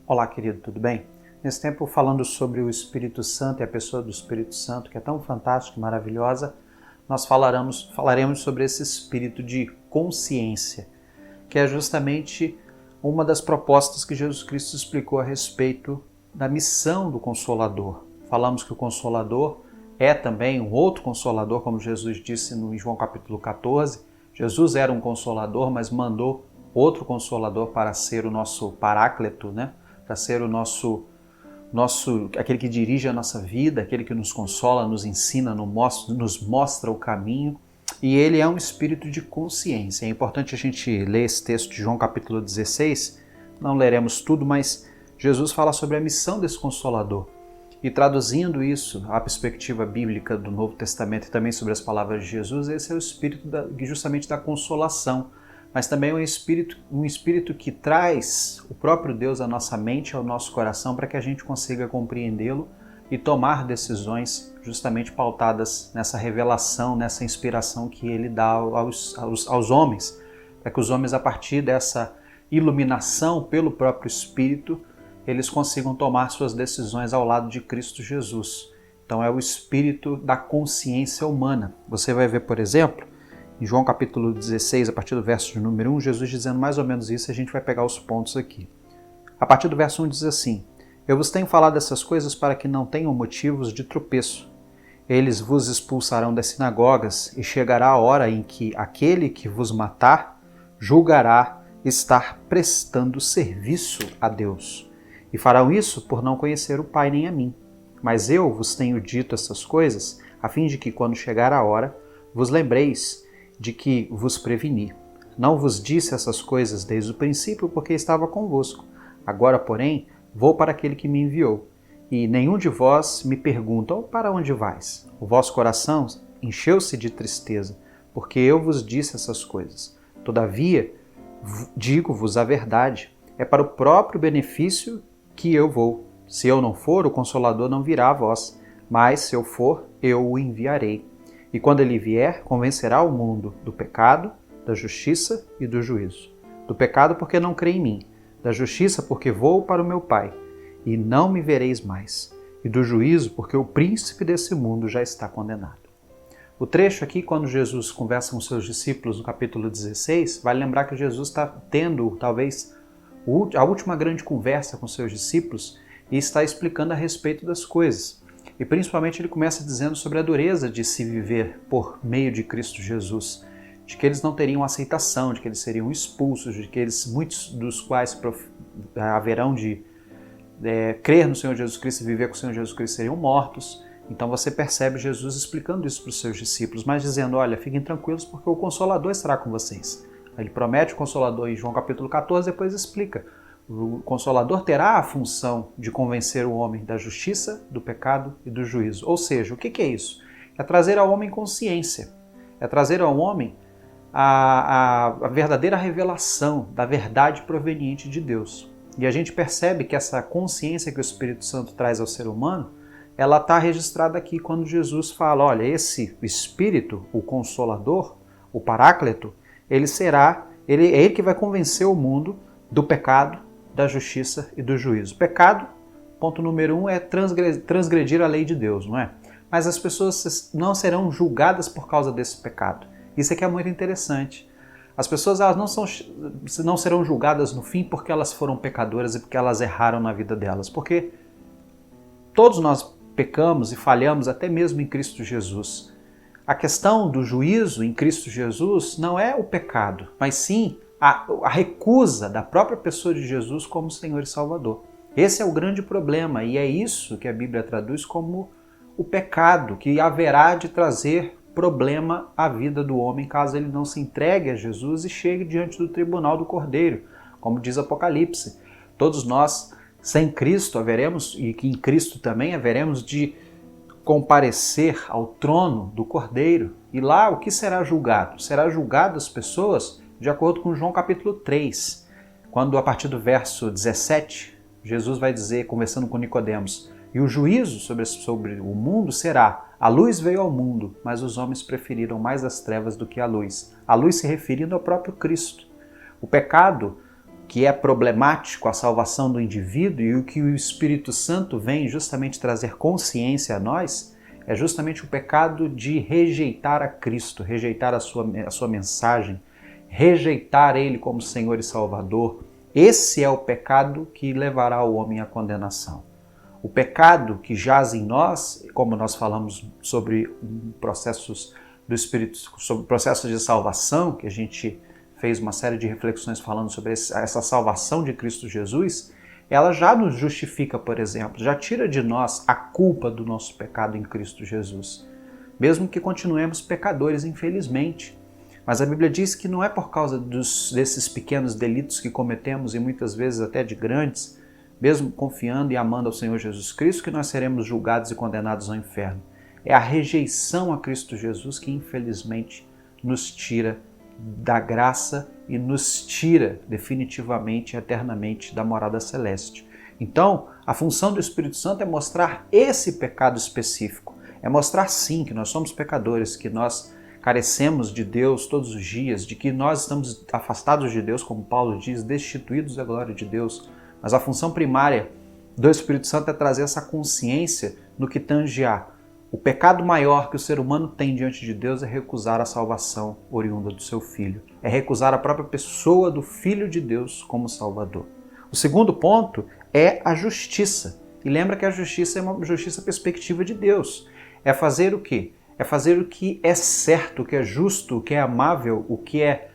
Olá, querido, tudo bem? Nesse tempo, falando sobre o Espírito Santo e a pessoa do Espírito Santo, que é tão fantástica e maravilhosa, nós falaremos sobre esse espírito de consciência, que é justamente uma das propostas que Jesus Cristo explicou a respeito da missão do Consolador. Falamos que o Consolador é também um outro Consolador, como Jesus disse no João capítulo 14. Jesus era um Consolador, mas mandou outro Consolador para ser o nosso Paráclito, né? Para ser o nosso aquele que dirige a nossa vida, aquele que nos consola, nos ensina, nos mostra o caminho. E ele é um espírito de consciência. É importante a gente ler esse texto de João capítulo 16. Não leremos tudo, mas Jesus fala sobre a missão desse Consolador. E traduzindo isso à perspectiva bíblica do Novo Testamento e também sobre as palavras de Jesus, esse é o espírito justamente da consolação. Mas também é um espírito que traz o próprio Deus à nossa mente, ao nosso coração, para que a gente consiga compreendê-lo e tomar decisões justamente pautadas nessa revelação, nessa inspiração que ele dá aos homens, para que os homens, a partir dessa iluminação pelo próprio Espírito, eles consigam tomar suas decisões ao lado de Cristo Jesus. Então é o espírito da consciência humana. Você vai ver, por exemplo, em João capítulo 16, a partir do verso de número 1, Jesus dizendo mais ou menos isso, a gente vai pegar os pontos aqui. A partir do verso 1 diz assim: Eu vos tenho falado essas coisas para que não tenham motivos de tropeço. Eles vos expulsarão das sinagogas, e chegará a hora em que aquele que vos matar julgará estar prestando serviço a Deus. E farão isso por não conhecer o Pai nem a mim. Mas eu vos tenho dito essas coisas, a fim de que, quando chegar a hora, vos lembreis de que vos preveni. Não vos disse essas coisas desde o princípio, porque estava convosco. Agora, porém, vou para aquele que me enviou. E nenhum de vós me pergunta: para onde vais? O vosso coração encheu-se de tristeza, porque eu vos disse essas coisas. Todavia, digo-vos a verdade, é para o próprio benefício que eu vou. Se eu não for, o Consolador não virá a vós, mas se eu for, eu o enviarei. E quando ele vier, convencerá o mundo do pecado, da justiça e do juízo. Do pecado, porque não crê em mim. Da justiça, porque vou para o meu Pai, e não me vereis mais. E do juízo, porque o príncipe desse mundo já está condenado. O trecho aqui, quando Jesus conversa com seus discípulos no capítulo 16, vai lembrar que Jesus está tendo, talvez, a última grande conversa com seus discípulos e está explicando a respeito das coisas. E principalmente ele começa dizendo sobre a dureza de se viver por meio de Cristo Jesus, de que eles não teriam aceitação, de que eles seriam expulsos, de que muitos dos quais haverão de crer no Senhor Jesus Cristo e viver com o Senhor Jesus Cristo seriam mortos. Então você percebe Jesus explicando isso para os seus discípulos, mas dizendo: olha, fiquem tranquilos porque o Consolador estará com vocês. Ele promete o Consolador em João capítulo 14, depois explica. O Consolador terá a função de convencer o homem da justiça, do pecado e do juízo. Ou seja, o que é isso? É trazer ao homem consciência. É trazer ao homem a verdadeira revelação da verdade proveniente de Deus. E a gente percebe que essa consciência que o Espírito Santo traz ao ser humano, ela está registrada aqui quando Jesus fala: olha, esse Espírito, o Consolador, o Paráclito, ele é ele que vai convencer o mundo do pecado, da justiça e do juízo. Pecado, ponto número 1, é transgredir a lei de Deus, não é? Mas as pessoas não serão julgadas por causa desse pecado. Isso aqui é muito interessante. As pessoas não serão julgadas no fim porque elas foram pecadoras e porque elas erraram na vida delas. Porque todos nós pecamos e falhamos até mesmo em Cristo Jesus. A questão do juízo em Cristo Jesus não é o pecado, mas sim a recusa da própria pessoa de Jesus como Senhor e Salvador. Esse é o grande problema e é isso que a Bíblia traduz como o pecado, que haverá de trazer problema à vida do homem caso ele não se entregue a Jesus e chegue diante do tribunal do Cordeiro, como diz Apocalipse. Todos nós, sem Cristo, haveremos, e que em Cristo também haveremos de comparecer ao trono do Cordeiro. E lá o que será julgado? Será julgado as pessoas de acordo com João capítulo 3, quando a partir do verso 17, Jesus vai dizer, conversando com Nicodemos: e o juízo sobre o mundo será: a luz veio ao mundo, mas os homens preferiram mais as trevas do que a luz. A luz se referindo ao próprio Cristo. O pecado que é problemático a salvação do indivíduo e o que o Espírito Santo vem justamente trazer consciência a nós, é justamente o pecado de rejeitar a Cristo, rejeitar a sua mensagem, rejeitar Ele como Senhor e Salvador. Esse é o pecado que levará o homem à condenação. O pecado que jaz em nós, como nós falamos sobre processos do Espírito, sobre processos de salvação, que a gente fez uma série de reflexões falando sobre essa salvação de Cristo Jesus, ela já nos justifica, por exemplo, já tira de nós a culpa do nosso pecado em Cristo Jesus. Mesmo que continuemos pecadores, infelizmente. Mas a Bíblia diz que não é por causa desses pequenos delitos que cometemos, e muitas vezes até de grandes, mesmo confiando e amando ao Senhor Jesus Cristo, que nós seremos julgados e condenados ao inferno. É a rejeição a Cristo Jesus que, infelizmente, nos tira da graça e nos tira definitivamente, eternamente, da morada celeste. Então, a função do Espírito Santo é mostrar esse pecado específico. É mostrar, sim, que nós somos pecadores, que nós carecemos de Deus todos os dias, de que nós estamos afastados de Deus, como Paulo diz, destituídos da glória de Deus. Mas a função primária do Espírito Santo é trazer essa consciência no que tange a o pecado maior que o ser humano tem diante de Deus é recusar a salvação oriunda do seu Filho. É recusar a própria pessoa do Filho de Deus como Salvador. O segundo ponto é a justiça. E lembra que a justiça é uma justiça perspectiva de Deus. É fazer o quê? É fazer o que é certo, o que é justo, o que é amável, o que é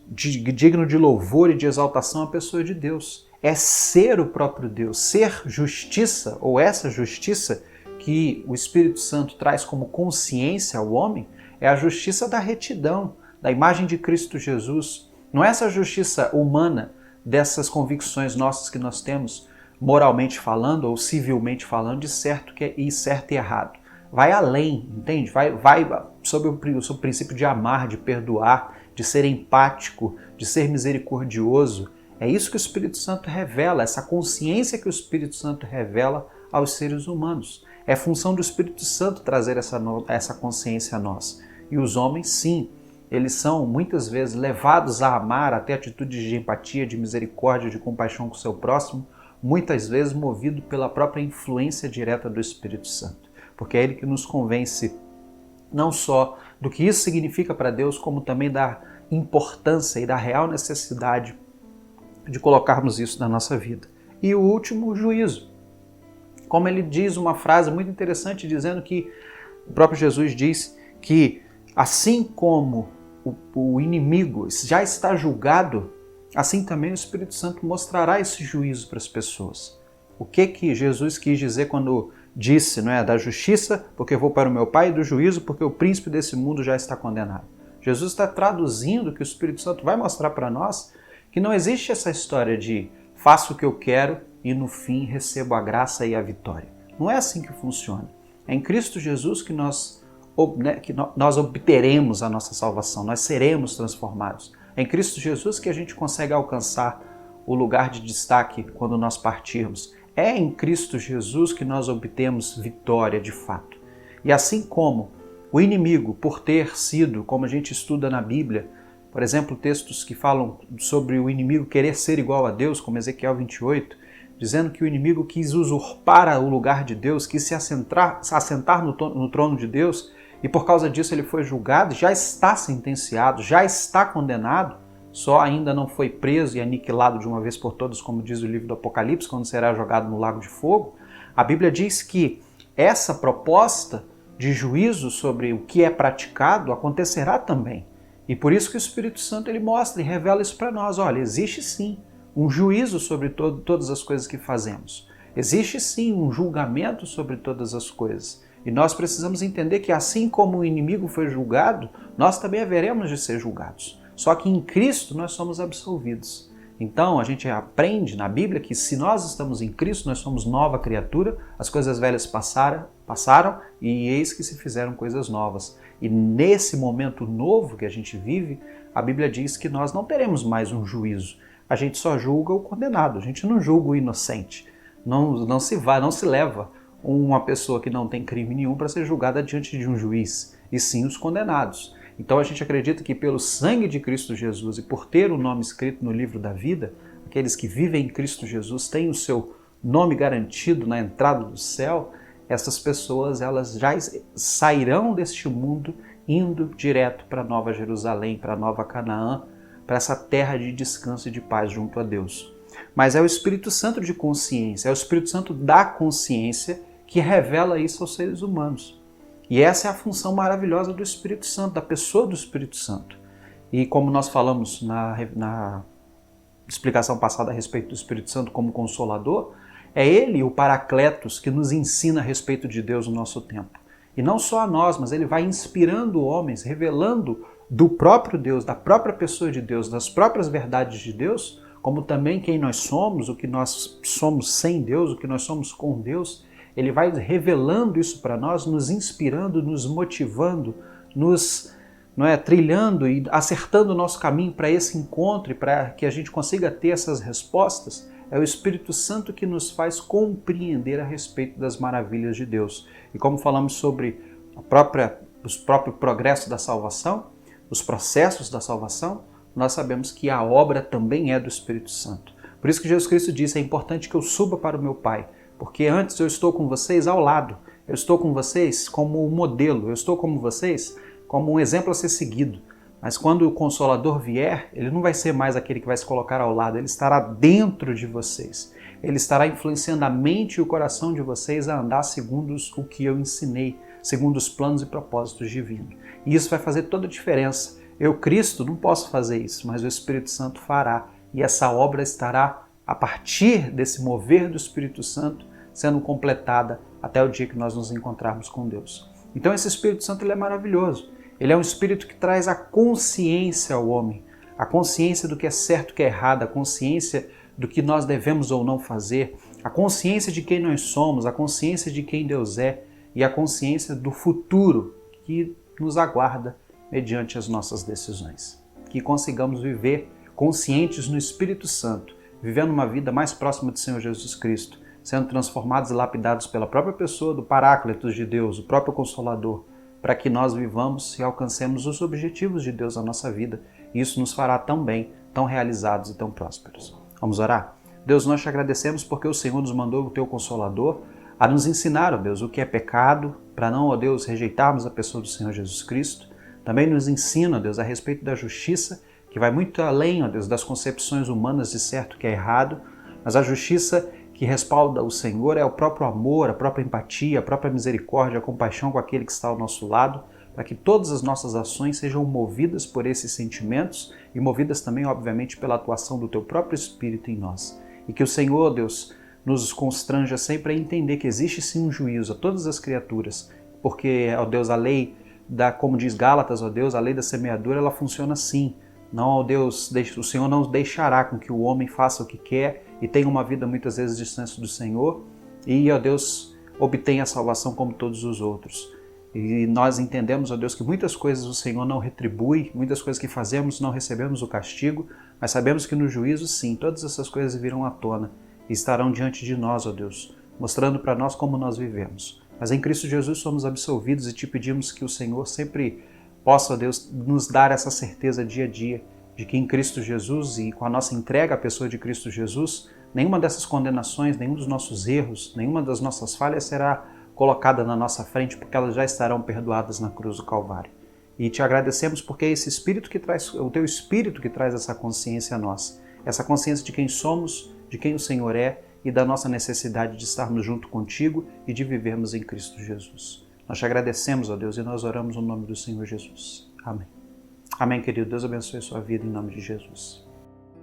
digno de louvor e de exaltação à pessoa de Deus. É ser o próprio Deus. Ser justiça, ou essa justiça que o Espírito Santo traz como consciência ao homem, é a justiça da retidão, da imagem de Cristo Jesus. Não é essa justiça humana dessas convicções nossas que nós temos, moralmente falando ou civilmente falando, de certo e errado. Vai além, entende? Vai sobre o princípio de amar, de perdoar, de ser empático, de ser misericordioso. É isso que o Espírito Santo revela, essa consciência que o Espírito Santo revela aos seres humanos. É função do Espírito Santo trazer essa consciência a nós. E os homens, sim, eles são muitas vezes levados a amar até atitudes de empatia, de misericórdia, de compaixão com o seu próximo, muitas vezes movido pela própria influência direta do Espírito Santo. Porque é ele que nos convence não só do que isso significa para Deus, como também da importância e da real necessidade de colocarmos isso na nossa vida. E o último, o juízo. Como ele diz uma frase muito interessante, dizendo que o próprio Jesus diz que assim como o inimigo já está julgado, assim também o Espírito Santo mostrará esse juízo para as pessoas. O que Jesus quis dizer quando disse, não é, da justiça, porque eu vou para o meu Pai, e do juízo, porque o príncipe desse mundo já está condenado. Jesus está traduzindo que o Espírito Santo vai mostrar para nós que não existe essa história de faço o que eu quero e no fim recebo a graça e a vitória. Não é assim que funciona. É em Cristo Jesus que nós obteremos a nossa salvação, nós seremos transformados. É em Cristo Jesus que a gente consegue alcançar o lugar de destaque quando nós partirmos. É em Cristo Jesus que nós obtemos vitória de fato. E assim como o inimigo, por ter sido, como a gente estuda na Bíblia, por exemplo, textos que falam sobre o inimigo querer ser igual a Deus, como Ezequiel 28, dizendo que o inimigo quis usurpar o lugar de Deus, quis se assentar no trono de Deus, e por causa disso ele foi julgado, já está sentenciado, já está condenado, só ainda não foi preso e aniquilado de uma vez por todas, como diz o livro do Apocalipse, quando será jogado no lago de fogo. A Bíblia diz que essa proposta de juízo sobre o que é praticado acontecerá também. E por isso que o Espírito Santo ele mostra e revela isso para nós. Olha, existe sim um juízo sobre todas as coisas que fazemos. Existe sim um julgamento sobre todas as coisas. E nós precisamos entender que assim como o inimigo foi julgado, nós também haveremos de ser julgados. Só que em Cristo nós somos absolvidos. Então a gente aprende na Bíblia que se nós estamos em Cristo, nós somos nova criatura, as coisas velhas passaram e eis que se fizeram coisas novas. E nesse momento novo que a gente vive, a Bíblia diz que nós não teremos mais um juízo. A gente só julga o condenado, a gente não julga o inocente. Não se leva uma pessoa que não tem crime nenhum para ser julgada diante de um juiz, e sim os condenados. Então a gente acredita que pelo sangue de Cristo Jesus e por ter o nome escrito no livro da vida, aqueles que vivem em Cristo Jesus, têm o seu nome garantido na entrada do céu, essas pessoas elas já sairão deste mundo indo direto para Nova Jerusalém, para Nova Canaã, para essa terra de descanso e de paz junto a Deus. Mas é o Espírito Santo de consciência, é o Espírito Santo da consciência que revela isso aos seres humanos. E essa é a função maravilhosa do Espírito Santo, da pessoa do Espírito Santo. E como nós falamos na explicação passada a respeito do Espírito Santo como Consolador, é ele, o Paracletos, que nos ensina a respeito de Deus no nosso tempo. E não só a nós, mas ele vai inspirando homens, revelando do próprio Deus, da própria pessoa de Deus, das próprias verdades de Deus, como também quem nós somos, o que nós somos sem Deus, o que nós somos com Deus. Ele vai revelando isso para nós, nos inspirando, nos motivando, nos trilhando e acertando o nosso caminho para esse encontro e para que a gente consiga ter essas respostas. É o Espírito Santo que nos faz compreender a respeito das maravilhas de Deus. E como falamos sobre o próprio progresso da salvação, os processos da salvação, nós sabemos que a obra também é do Espírito Santo. Por isso que Jesus Cristo disse, é importante que eu suba para o meu Pai, porque antes eu estou com vocês ao lado, eu estou com vocês como um modelo, eu estou com vocês como um exemplo a ser seguido. Mas quando o Consolador vier, ele não vai ser mais aquele que vai se colocar ao lado, ele estará dentro de vocês. Ele estará influenciando a mente e o coração de vocês a andar segundo o que eu ensinei, segundo os planos e propósitos divinos. E isso vai fazer toda a diferença. Eu, Cristo, não posso fazer isso, mas o Espírito Santo fará. E essa obra estará, a partir desse mover do Espírito Santo, sendo completada até o dia que nós nos encontrarmos com Deus. Então esse Espírito Santo ele é maravilhoso. Ele é um Espírito que traz a consciência ao homem, a consciência do que é certo e que é errado, a consciência do que nós devemos ou não fazer, a consciência de quem nós somos, a consciência de quem Deus é e a consciência do futuro que nos aguarda mediante as nossas decisões. Que consigamos viver conscientes no Espírito Santo, vivendo uma vida mais próxima do Senhor Jesus Cristo, sendo transformados e lapidados pela própria pessoa do Paráclitos de Deus, o próprio Consolador, para que nós vivamos e alcancemos os objetivos de Deus na nossa vida. E isso nos fará tão bem, tão realizados e tão prósperos. Vamos orar? Deus, nós te agradecemos porque o Senhor nos mandou o teu Consolador a nos ensinar, ó Deus, o que é pecado, para não, ó Deus, rejeitarmos a pessoa do Senhor Jesus Cristo. Também nos ensina, ó Deus, a respeito da justiça, que vai muito além, ó Deus, das concepções humanas de certo que é errado, mas a justiça que respalda o Senhor é o próprio amor, a própria empatia, a própria misericórdia, a compaixão com aquele que está ao nosso lado, para que todas as nossas ações sejam movidas por esses sentimentos e movidas também, obviamente, pela atuação do Teu próprio Espírito em nós. E que o Senhor, Deus, nos constranja sempre a entender que existe sim um juízo a todas as criaturas, porque, ó Deus, a lei como diz Gálatas, ó Deus, a lei da semeadura, ela funciona assim. Não, ó Deus, o Senhor não deixará com que o homem faça o que quer e tenha uma vida muitas vezes distante do Senhor e, ó Deus, obtenha a salvação como todos os outros. E nós entendemos, ó Deus, que muitas coisas o Senhor não retribui, muitas coisas que fazemos não recebemos o castigo, mas sabemos que no juízo, sim, todas essas coisas virão à tona e estarão diante de nós, ó Deus, mostrando para nós como nós vivemos. Mas em Cristo Jesus somos absolvidos e te pedimos que o Senhor sempre possa, Deus, nos dar essa certeza dia a dia de que em Cristo Jesus e com a nossa entrega à pessoa de Cristo Jesus, nenhuma dessas condenações, nenhum dos nossos erros, nenhuma das nossas falhas será colocada na nossa frente, porque elas já estarão perdoadas na cruz do Calvário. E te agradecemos porque é esse Espírito que traz, o Teu Espírito que traz essa consciência a nós, essa consciência de quem somos, de quem o Senhor é e da nossa necessidade de estarmos junto contigo e de vivermos em Cristo Jesus. Nós te agradecemos, ó Deus, e nós oramos no nome do Senhor Jesus. Amém. Amém, querido. Deus abençoe a sua vida em nome de Jesus.